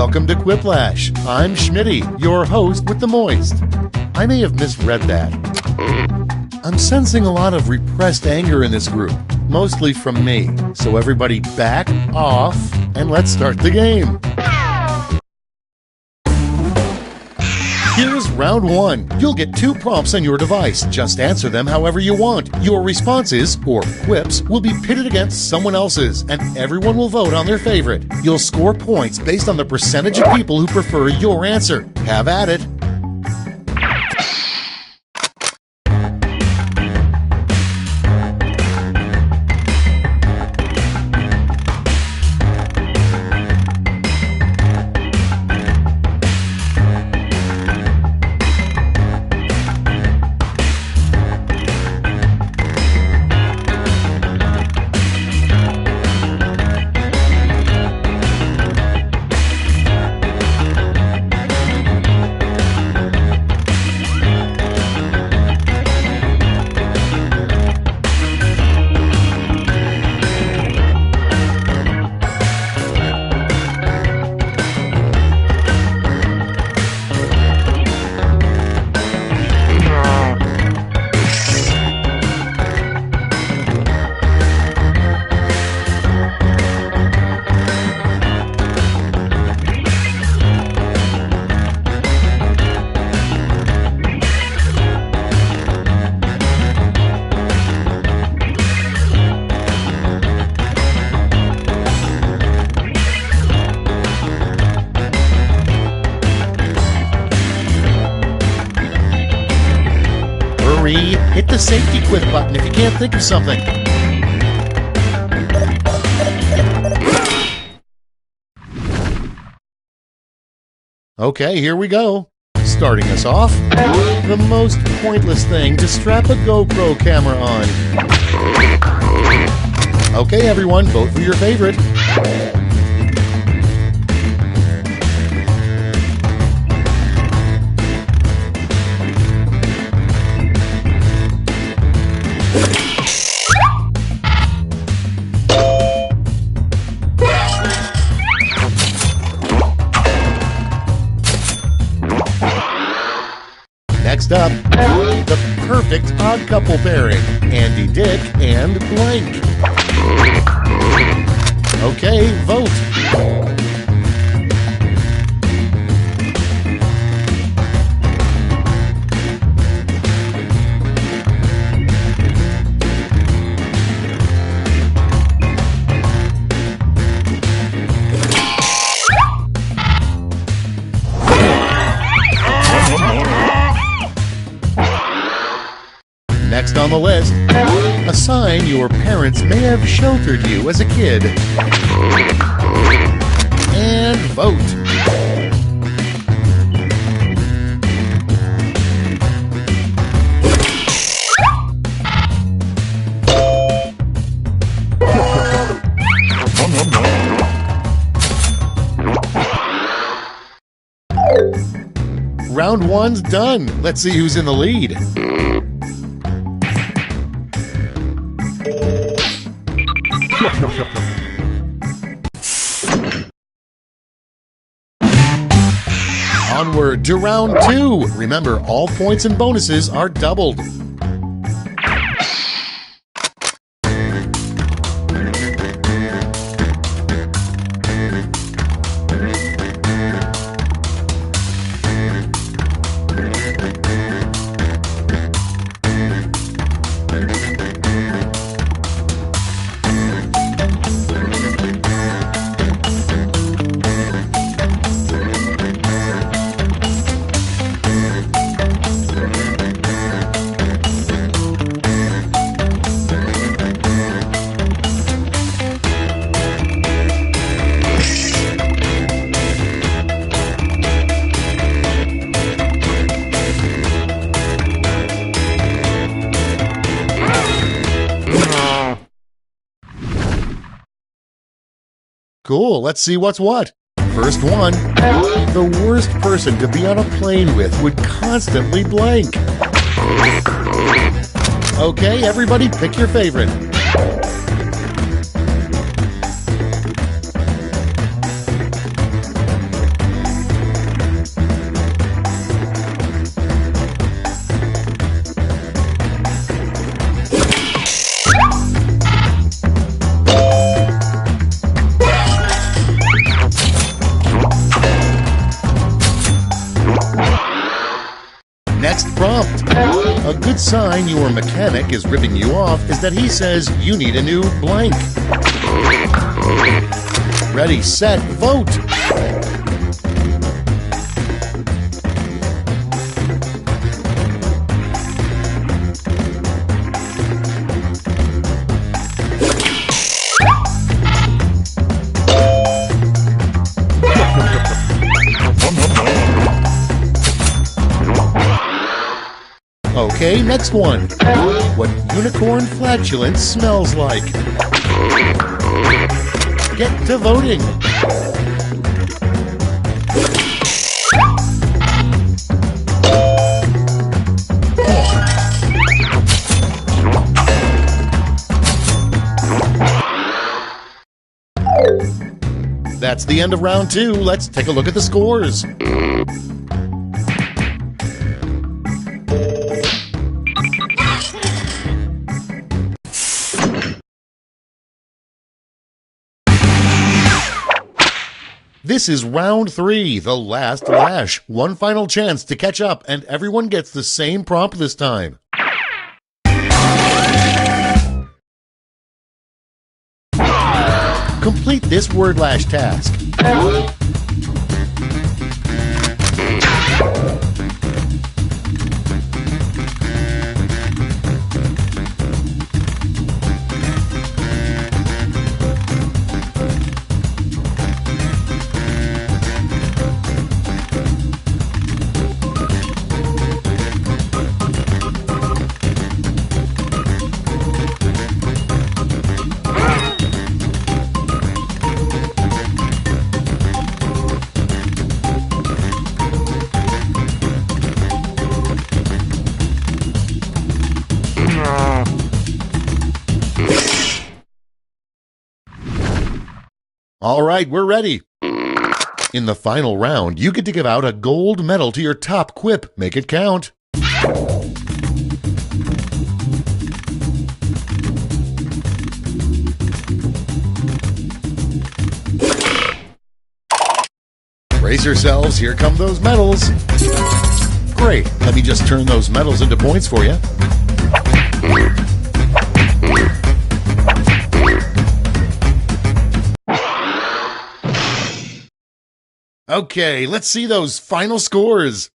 welcome to Quiplash. I'm Schmitty, your host with the moist. I may have misread that. I'm sensing a lot of repressed anger in this group, mostly from me. So everybody back off and let's start the game. Here's round one. You'll get 2 prompts on your device. Just answer them however you want. Your responses, or quips, will be pitted against someone else's, and everyone will vote on their favorite. You'll score points based on the percentage of people who prefer your answer. Have at it. Hit the safety quit button if you can't think of something. Okay, here we go. Starting us off, the most pointless thing to strap a GoPro camera on. Okay, everyone, vote for your favorite. Next up, the perfect odd couple pairing, Andy Dick and blank. Okay, vote. Next on the list, a sign your parents may have sheltered you as a kid. And vote. Round one's done. Let's see who's in the lead. Onward to round two. Remember, all points and bonuses are doubled. Cool, let's see what's what. First one, the worst person to be on a plane with would constantly blank. Okay, everybody pick your favorite. good sign your mechanic is ripping you off is that he says you need a new blank. Ready, set, vote! Okay, next one. What unicorn flatulence smells like? Get to voting. That's the end of round 2. Let's take a look at the scores. This is round 3, the last lash. One final chance to catch up, and everyone gets the same prompt this time. Complete this word lash task. All right, we're ready. In the final round, you get to give out a gold medal to your top quip. Make it count. Brace yourselves, here come those medals. Great, let me just turn those medals into points for you. Okay, let's see those final scores.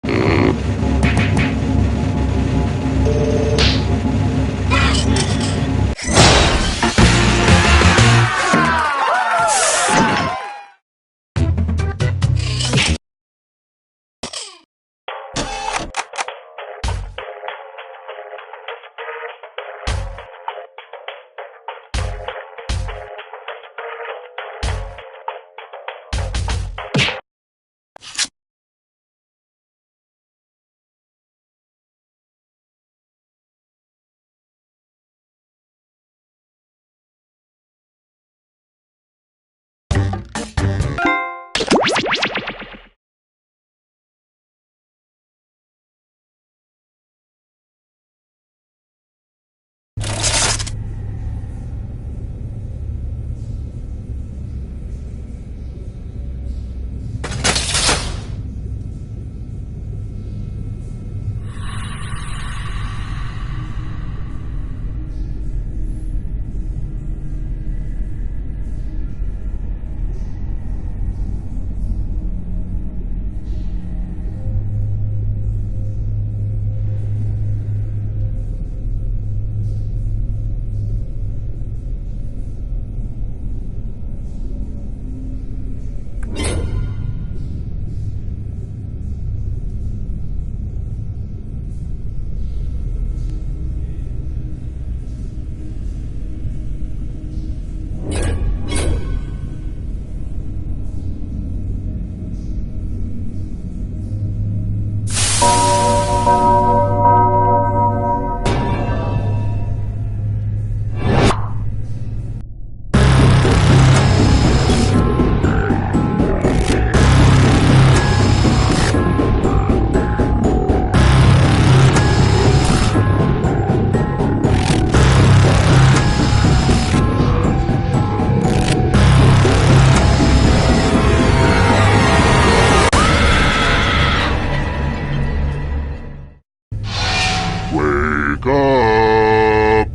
Wake up!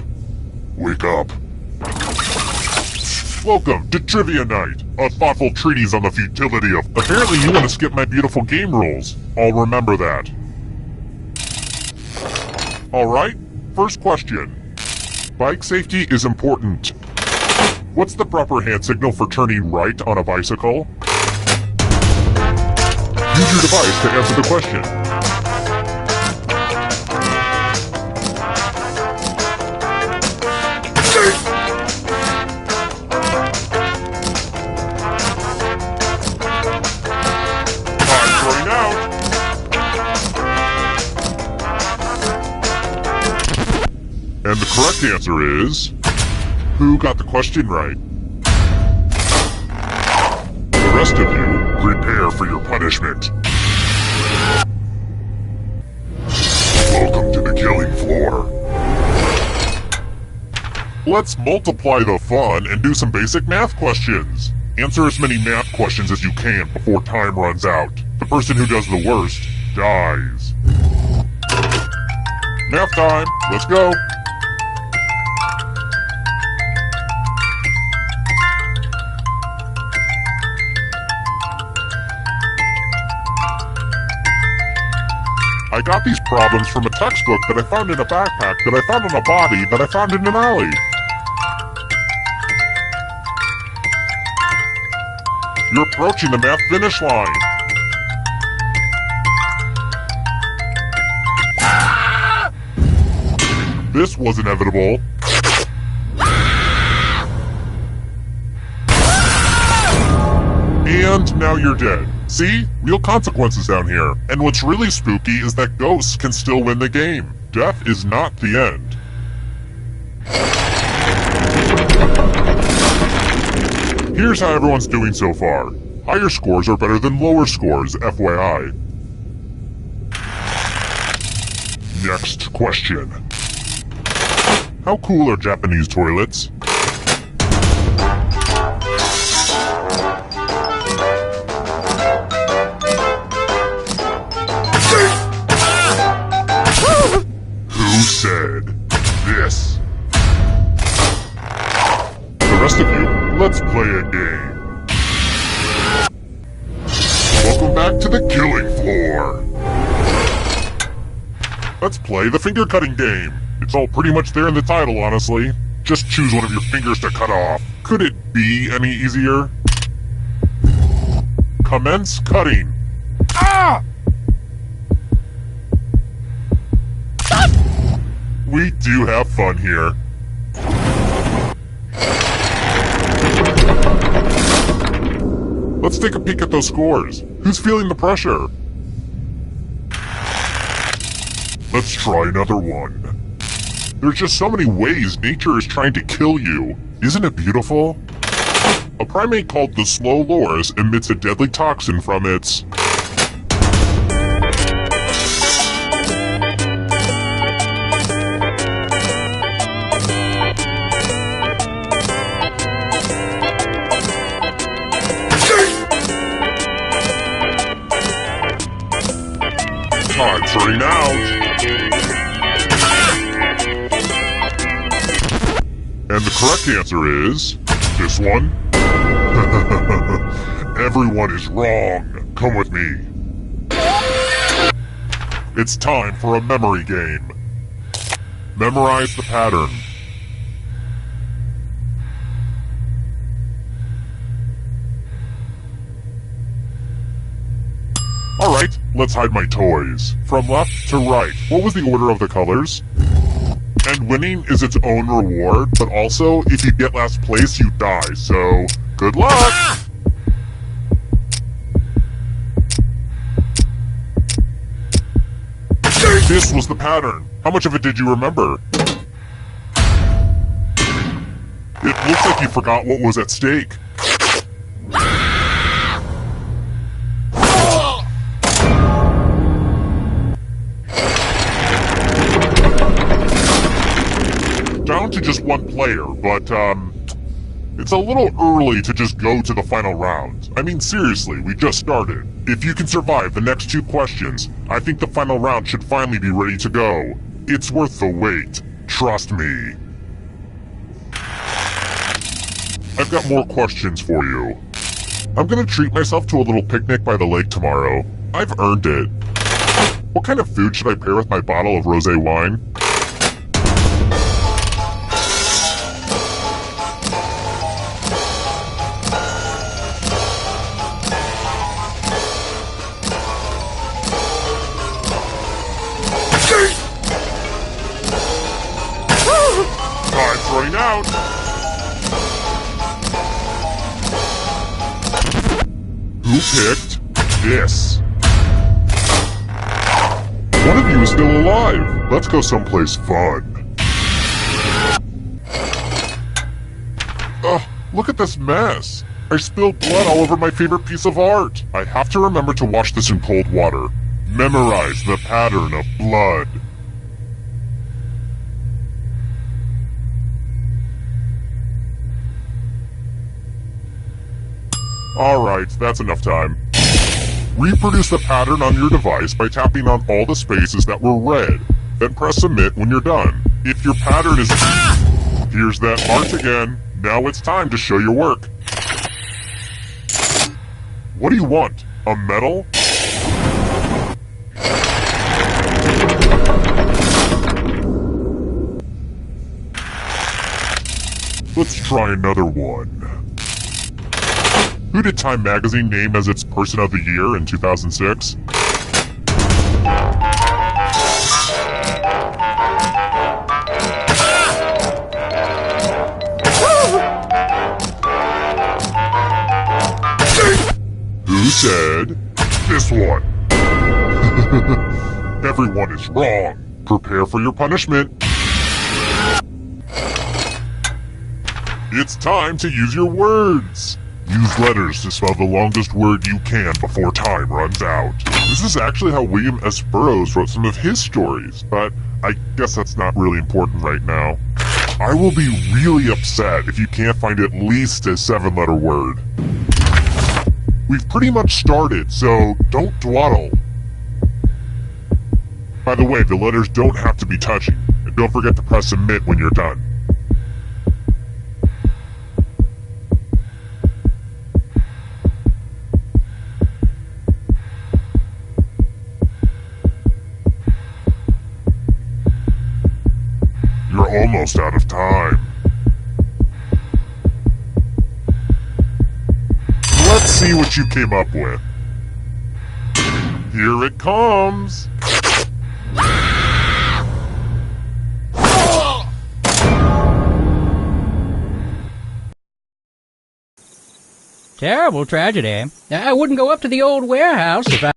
Wake up. Welcome to Trivia Night, a thoughtful treatise on the futility of... Apparently you want to skip my beautiful game rules. I'll remember that. Alright, first question. Bike safety is important. What's the proper hand signal for turning right on a bicycle? Use your device to answer the question. Time's running out. And the correct answer is... Who got the question right? The rest of you, prepare for your punishment. Welcome to the killing floor. Let's multiply the fun and do some basic math questions. Answer as many math questions as you can before time runs out. The person who does the worst dies. Math time, let's go. I got these problems from a textbook that I found in a backpack, that I found on a body, that I found in an alley. You're approaching the math finish line. This was inevitable. And now you're dead. See? Real consequences down here. And what's really spooky is that ghosts can still win the game. Death is not the end. Here's how everyone's doing so far. Higher scores are better than lower scores, FYI. Next question. How cool are Japanese toilets? Who said this? The rest of you, let's play a game. Welcome back to the killing floor. Let's play the finger cutting game. It's all pretty much there in the title, honestly. Just choose one of your fingers to cut off. Could it be any easier? Commence cutting. Ah! We do have fun here. Let's take a peek at those scores. Who's feeling the pressure? Let's try another one. There's just so many ways nature is trying to kill you. Isn't it beautiful? A primate called the slow loris emits a deadly toxin from its... Time's running out. And the correct answer is... this one? Everyone is wrong. Come with me. It's time for a memory game. Memorize the pattern. Alright, let's hide my toys. From left to right, what was the order of the colors? And winning is its own reward, but also, if you get last place, you die, so... good luck! This was the pattern. How much of it did you remember? It looks like you forgot what was at stake. Down to just one player, but, it's a little early to just go to the final round. I mean, seriously, we just started. If you can survive the next two questions, I think the final round should finally be ready to go. It's worth the wait. Trust me. I've got more questions for you. I'm gonna treat myself to a little picnic by the lake tomorrow. I've earned it. What kind of food should I pair with my bottle of rosé wine? Time's running out! Who picked this? One of you is still alive. Let's go someplace fun. Ugh, look at this mess. I spilled blood all over my favorite piece of art. I have to remember to wash this in cold water. Memorize the pattern of blood. Alright, that's enough time. Reproduce the pattern on your device by tapping on all the spaces that were red. Then press submit when you're done. If your pattern is... Here's that art again. Now it's time to show your work. What do you want? A medal? Let's try another one. Who did Time Magazine name as its Person of the Year in 2006? Who said this one? Everyone is wrong. Prepare for your punishment. It's time to use your words. Use letters to spell the longest word you can before time runs out. This is actually how William S. Burroughs wrote some of his stories, but I guess that's not really important right now. I will be really upset if you can't find at least a 7-letter word. We've pretty much started, so don't dawdle. By the way, the letters don't have to be touching, and don't forget to press submit when you're done. You're almost out of time. Let's see what you came up with. Here it comes. Terrible tragedy. I wouldn't go up to the old warehouse if I...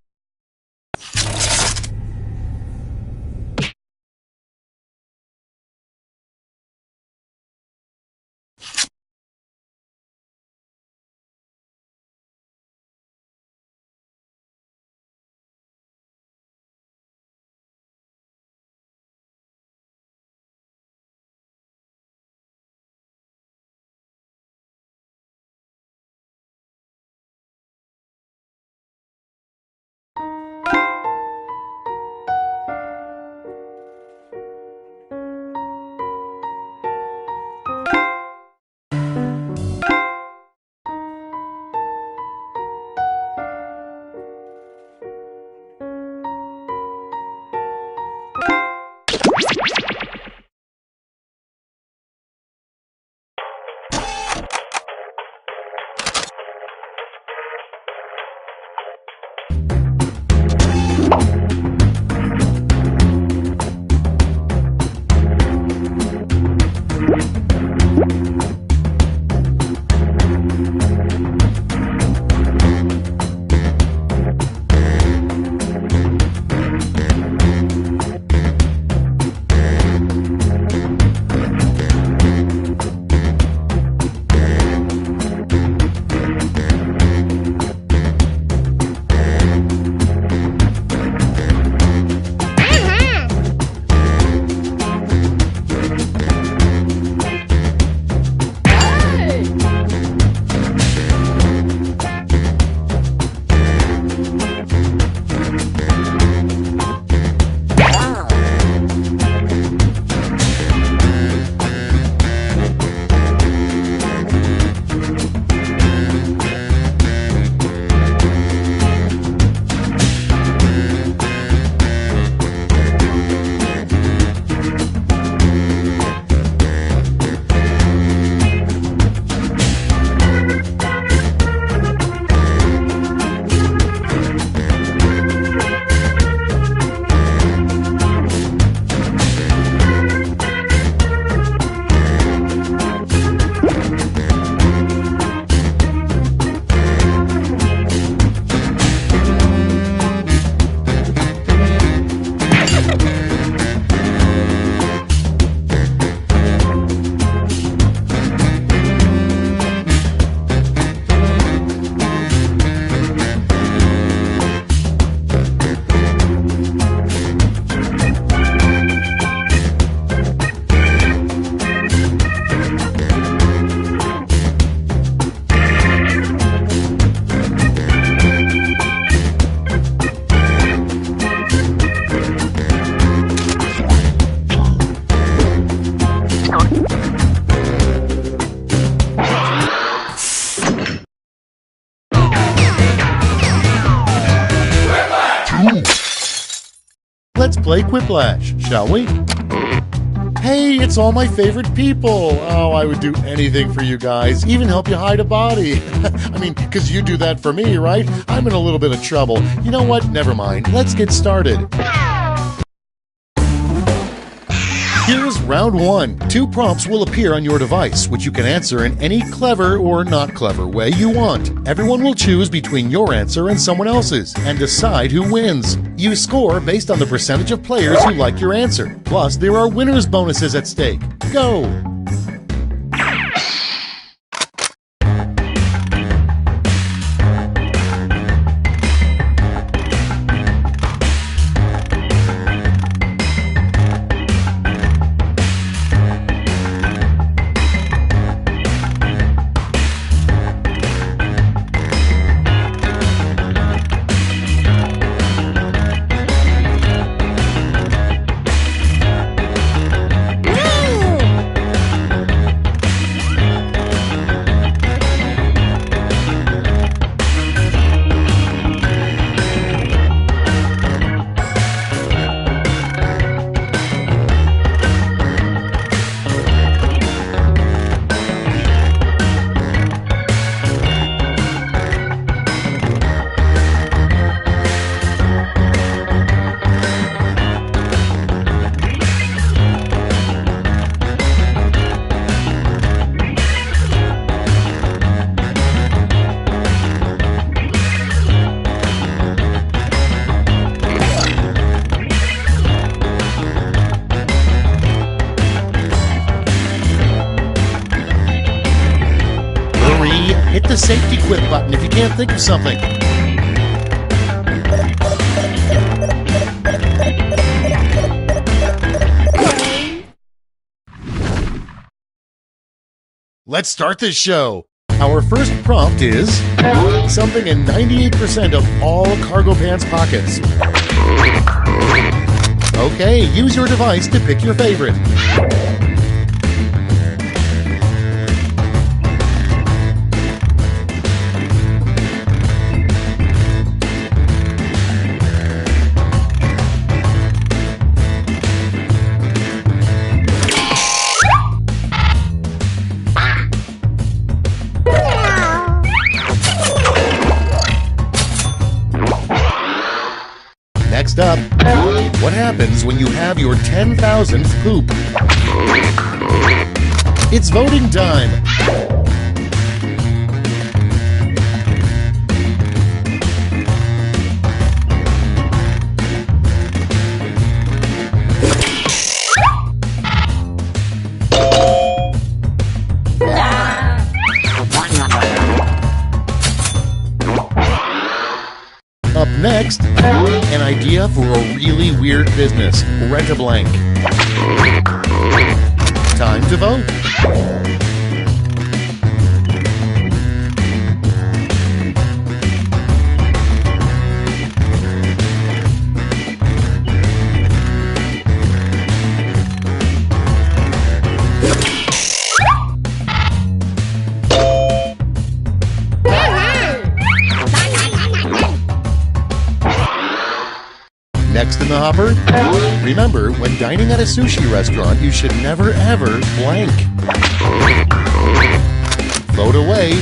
play Quiplash, shall we? Hey, it's all my favorite people. Oh, I would do anything for you guys, even help you hide a body. I mean, because you do that for me, right? I'm in a little bit of trouble. You know what? Never mind. Let's get started. Here's round one. 2 prompts will appear on your device, which you can answer in any clever or not clever way you want. Everyone will choose between your answer and someone else's and decide who wins. You score based on the percentage of players who like your answer. Plus, there are winners' bonuses at stake. Go! Hit the safety quit button if you can't think of something. Let's start this show. Our first prompt is something in 98% of all cargo pants pockets. Okay, use your device to pick your favorite. Next up, what happens when you have your 10,000th poop? It's voting time. Up next, an idea for a really weird business. Rent a blank. Time to vote. Next in the hopper, remember, when dining at a sushi restaurant, you should never ever blank. Vote away.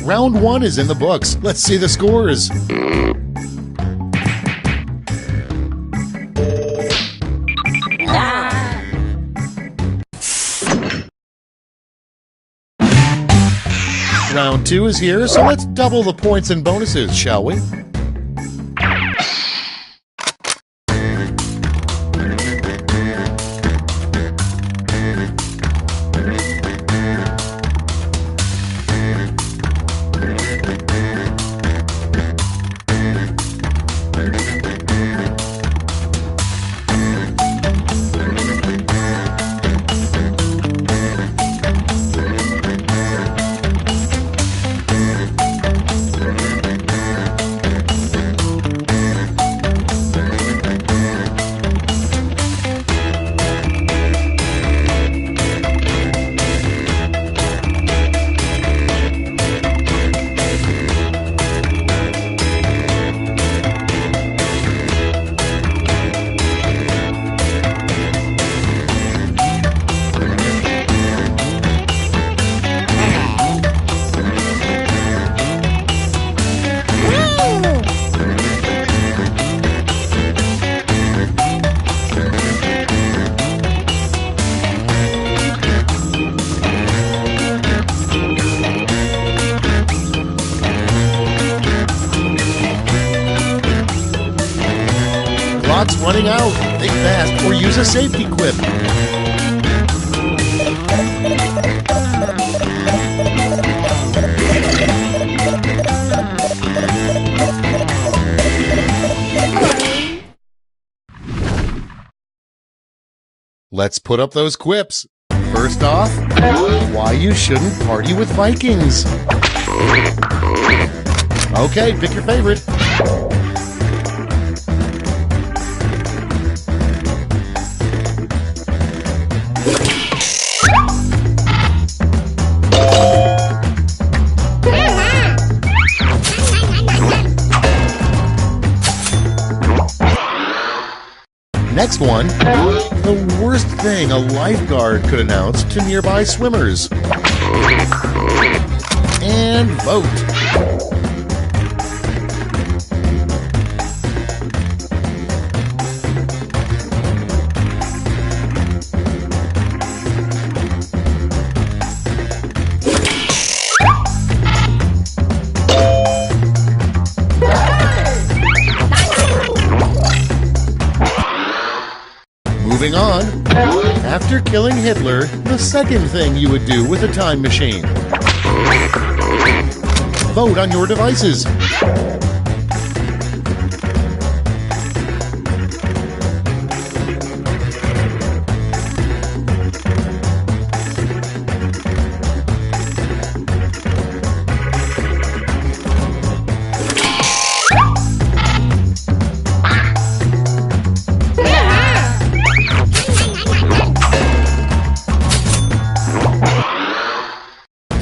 Round one is in the books. Let's see the scores. Round two is here, so let's double the points and bonuses, shall we? clock's running out. Think fast or use a safety quip. Let's put up those quips. First off, why you shouldn't party with Vikings. Okay, pick your favorite. Next one, the worst thing a lifeguard could announce to nearby swimmers. And vote. Moving on, after killing Hitler, the second thing you would do with a time machine. Vote on your devices.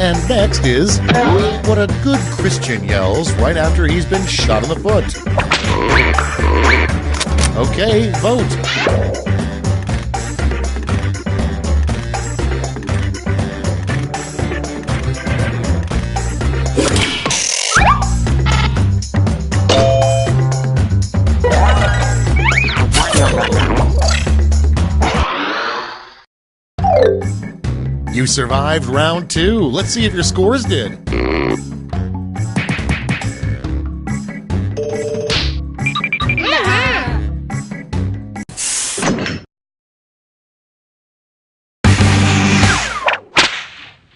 And next is what a good Christian yells right after he's been shot in the foot. Okay, vote. You survived round 2. Let's see if your scores did.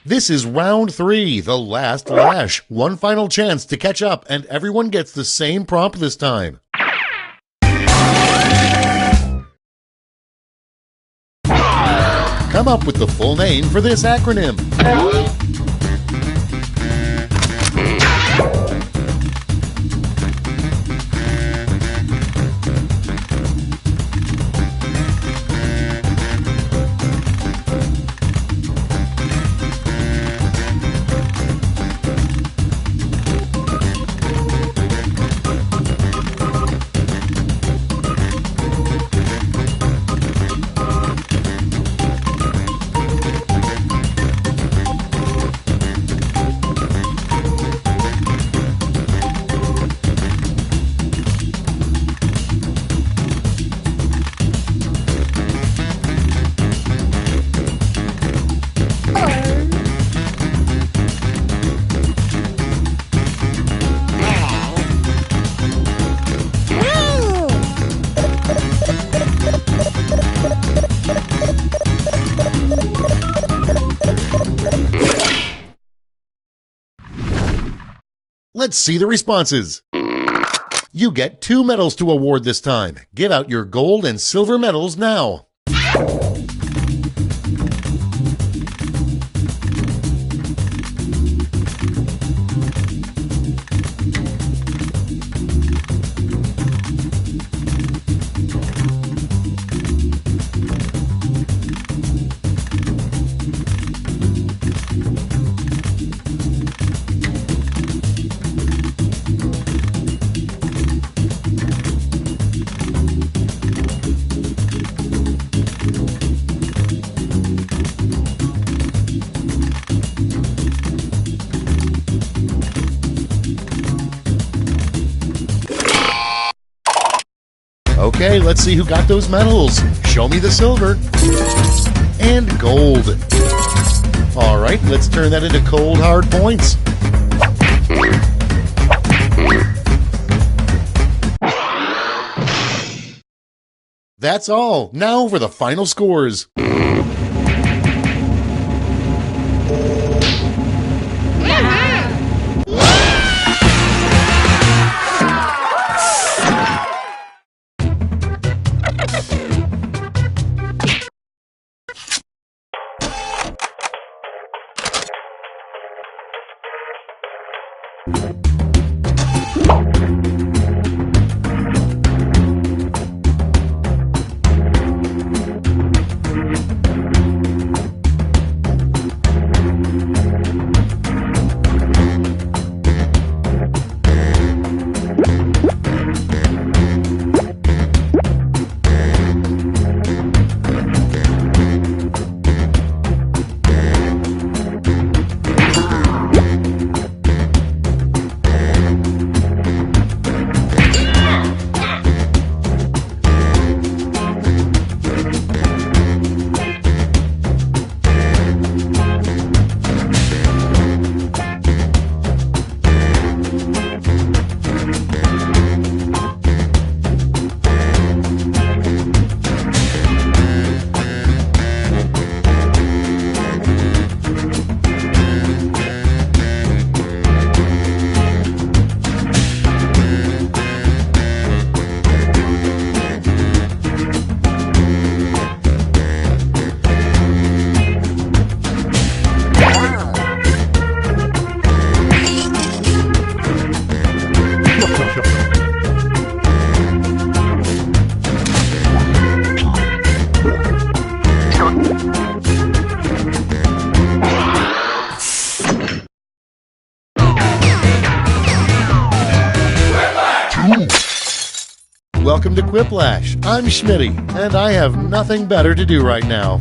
This is round 3, the last lash. One final chance to catch up, and everyone gets the same prompt this time. Come up with the full name for this acronym. Let's see the responses. You get 2 medals to award this time. Give out your gold and silver medals now. Okay, let's see who got those medals. Show me the silver. And gold. All right, let's turn that into cold, hard points. That's all. Now for the final scores. Welcome to Quiplash. I'm Schmitty, and I have nothing better to do right now.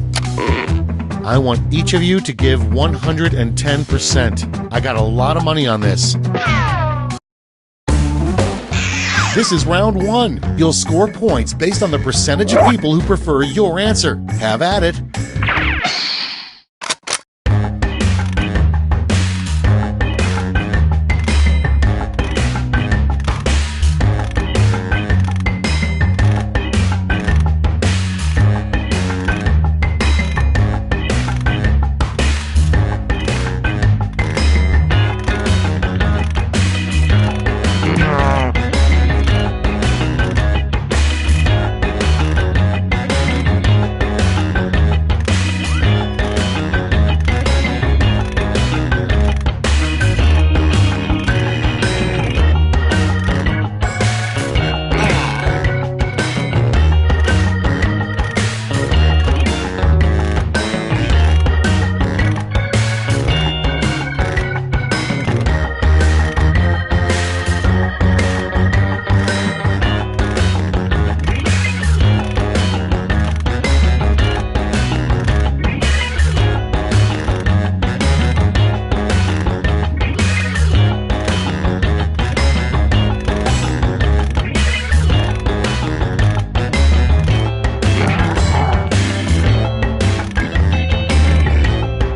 I want each of you to give 110%. I got a lot of money on this. This is round 1. You'll score points based on the percentage of people who prefer your answer. Have at it.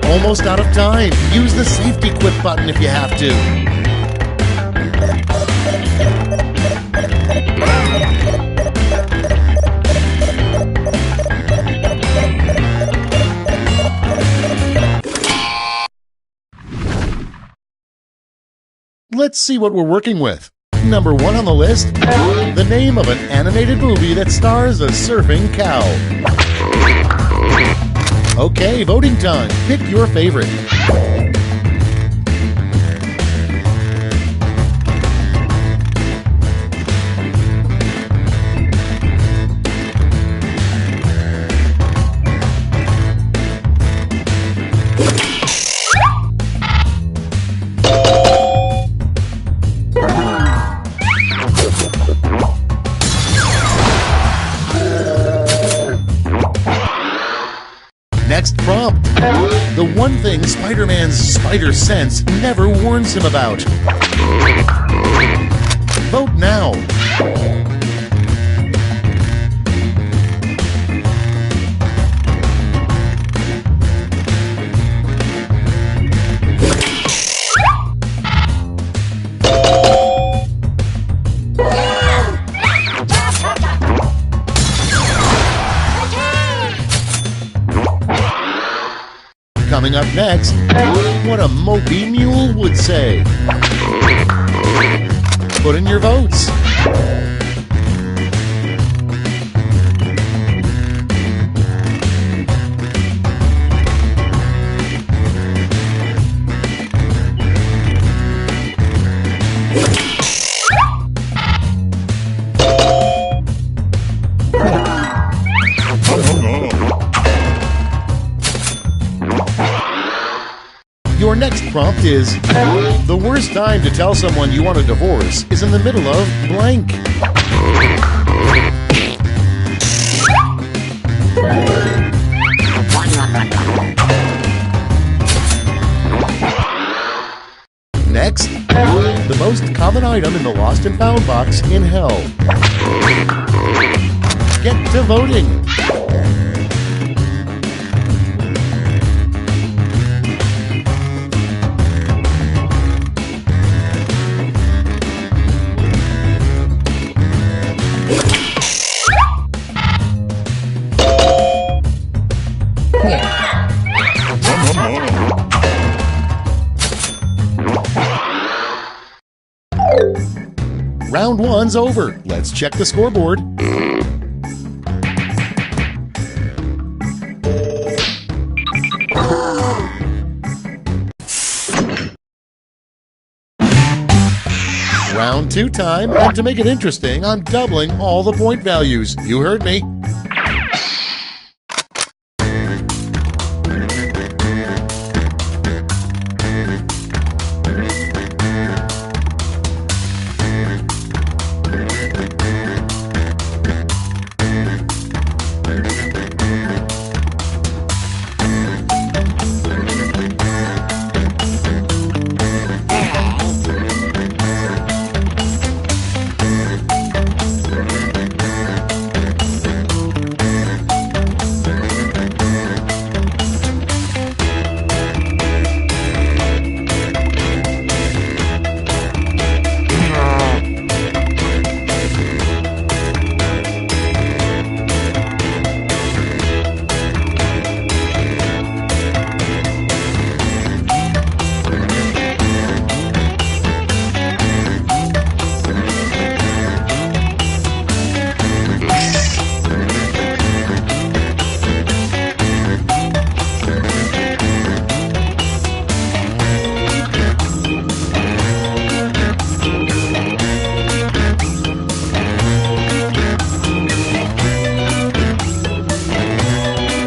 Almost out of time. Use the safety quit button if you have to. Let's see what we're working with. Number 1 on the list, the name of an animated movie that stars a surfing cow. Okay, voting time. Pick your favorite. Next prompt. The one thing Spider-Man's spider sense never warns him about. Vote now. Coming up next, what a mopey mule would say. Put in your votes. Your next prompt is, the worst time to tell someone you want a divorce is in the middle of blank. Next, the most common item in the lost and found box in hell. Get to voting. Round one's over. Let's check the scoreboard. Round two time, and to make it interesting, I'm doubling all the point values. You heard me.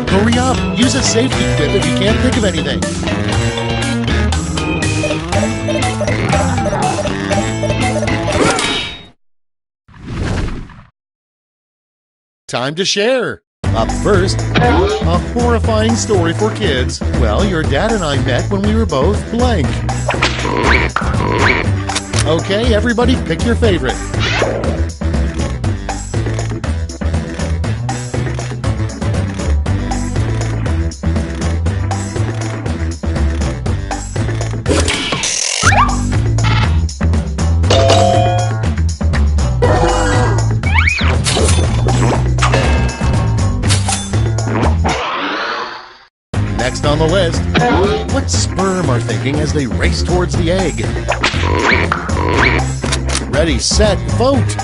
Hurry up! Use a safety quip if you can't think of anything. Time to share! Up first, a horrifying story for kids. Well, your dad and I met when we were both blank. Okay, everybody, pick your favorite. Next on the list, what sperm are thinking as they race towards the egg? Ready, set, vote!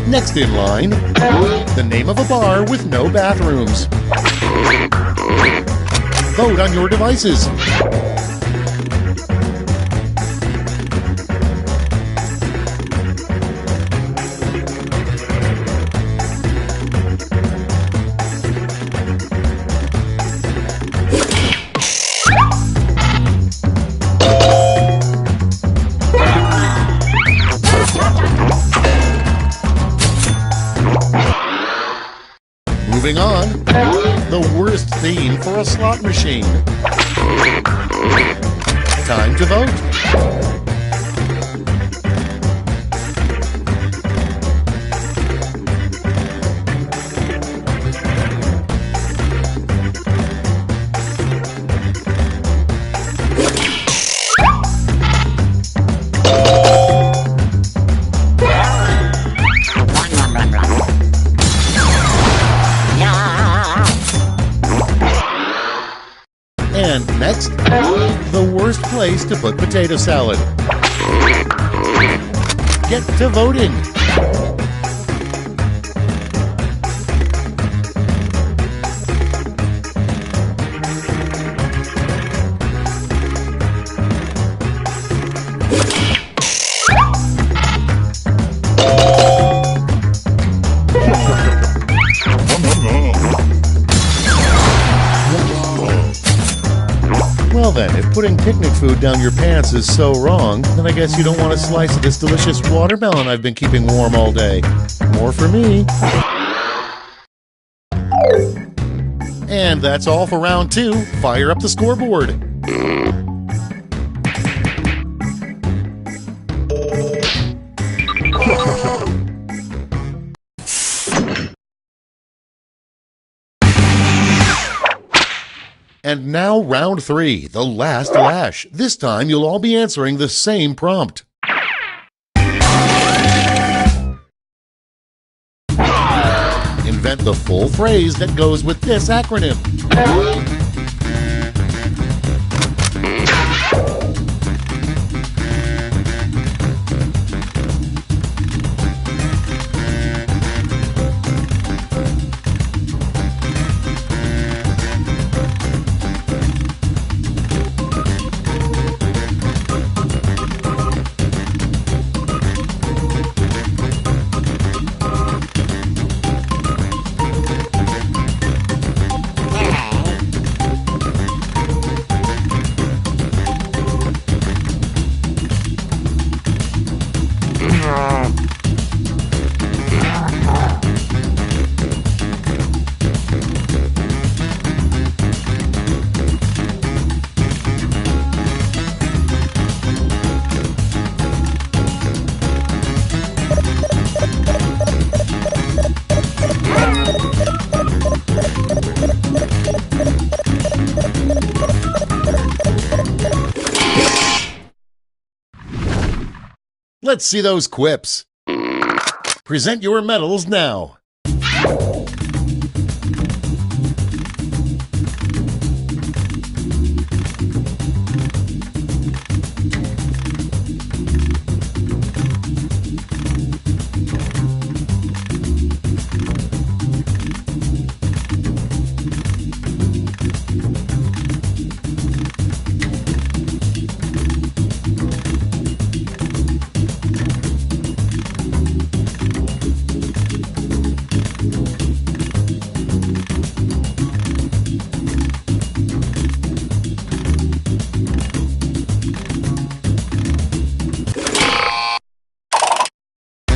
Next in line, the name of a bar with no bathrooms. Vote on your devices. Moving on, the worst theme for a slot machine. Time to vote. And next, the worst place to put potato salad. Get to voting. Well then, if putting picnic food down your pants is so wrong, then I guess you don't want a slice of this delicious watermelon I've been keeping warm all day. More for me. And that's all for round 2. Fire up the scoreboard. And now round 3, the last lash. This time you'll all be answering the same prompt. Invent the full phrase that goes with this acronym. Let's see those quips. Present your medals now.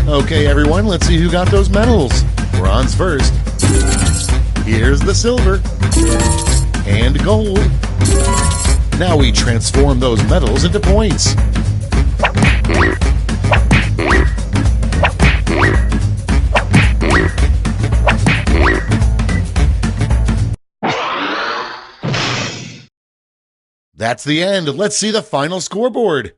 Okay, everyone, let's see who got those medals. Bronze first. Here's the silver. And gold. Now we transform those medals into points. That's the end. Let's see the final scoreboard.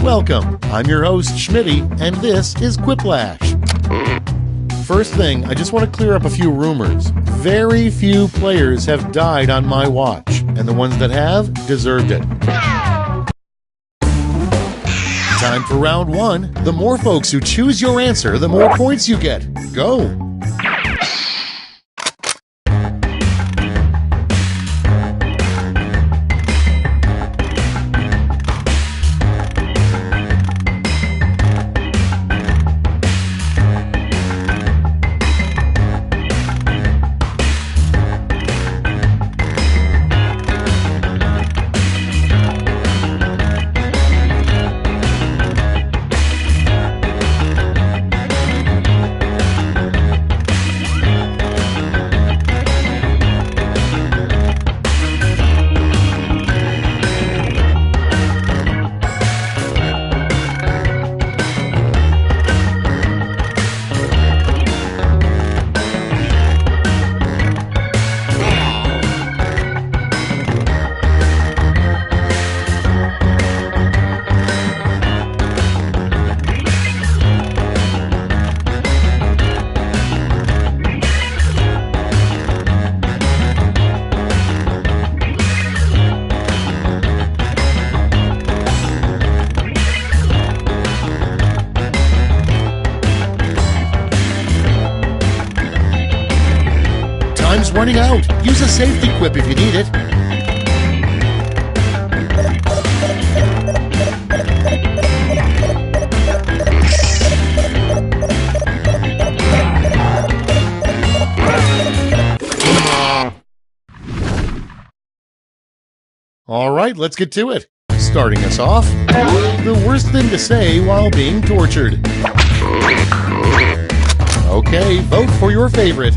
Welcome, I'm your host, Schmitty, and this is Quiplash. First thing, I just want to clear up a few rumors. Very few players have died on my watch, and the ones that have deserved it. Time for round 1. The more folks who choose your answer, the more points you get. Go! running out. Use a safety quip if you need it. Alright, let's get to it. Starting us off, the worst thing to say while being tortured. Okay, vote for your favorite.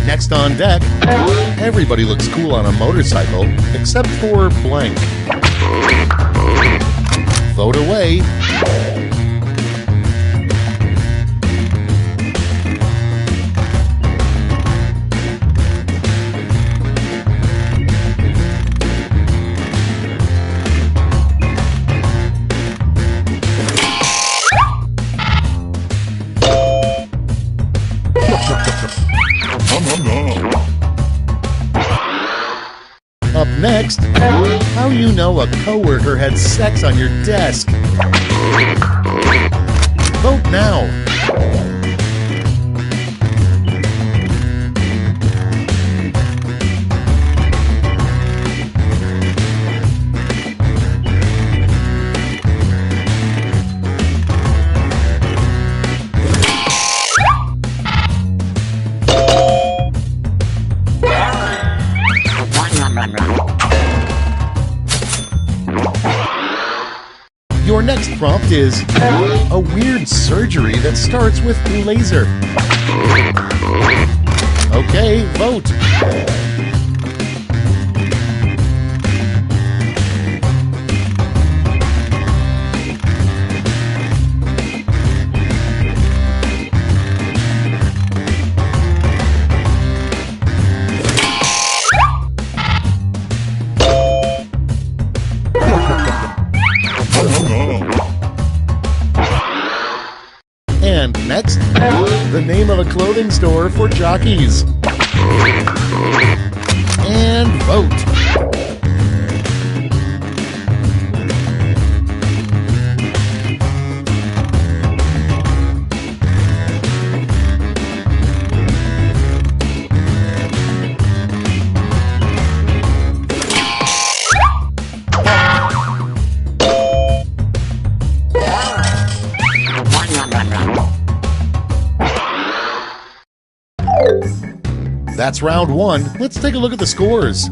Next on deck, everybody looks cool on a motorcycle, except for blank. Vote away. Up next, how you know a coworker had sex on your desk. Vote now. Your next prompt is a weird surgery that starts with laser. Okay, vote. And next, the name of a clothing store for jockeys. And vote. That's round one. Let's take a look at the scores.